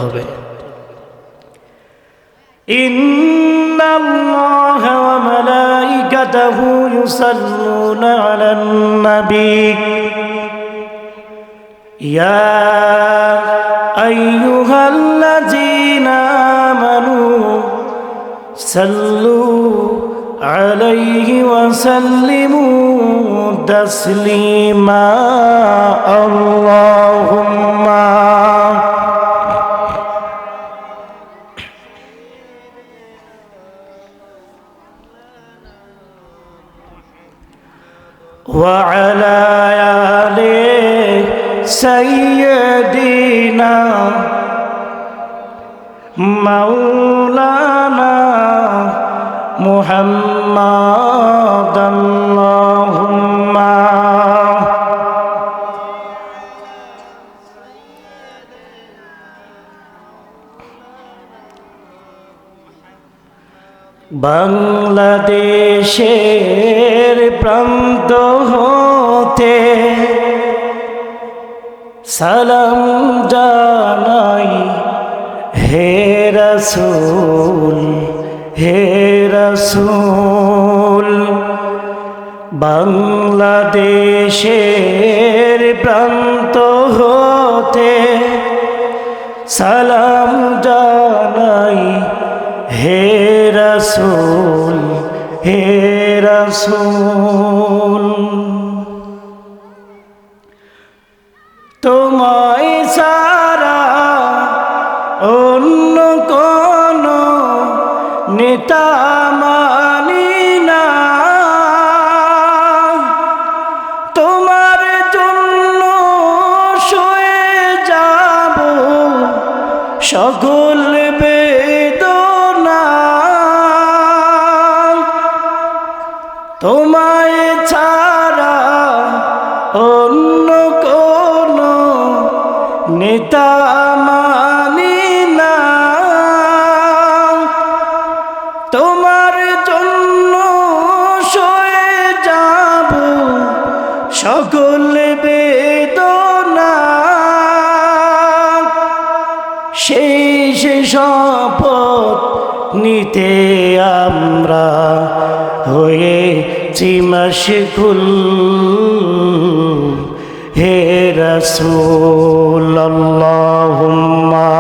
হবে। ইন্নাল্লাহা ওয়া মালাইকাতাহু ইউসাল্লুনা আলান নবী ইয়া আইয়ুহাল্লাযীনা আমানু সাল্লু আলাইহি ওয়া সাল্লিমু তাসলিমা। আল্লাহুম্মা ওয়া আলা আলি সাইয়্যিদিনা মাওলানা মুহাম্মাদ। আল্লাহুম্মা বাংলাদেশের প্রান্ত হতে সালাম জানাই হে রাসূল, হে রাসূল। বাংলাদেশের প্রান্ত হতে সালাম জানাই হে রাসূল, হে রাসূল। তোমায় ছাড়া অন্য কোন নেতা মানি না, তোমার জন্য সয়ে যাব সকল বেদনা। তোমায় ছাড়া অন্য কোন নেতা মানি না, তোমার জন্য সয়ে যাব সকল বেদনা। শেষ শপথ নিতে আমরা হয়েছি মশগুল হে রাসূল। আল্লাহুম্মা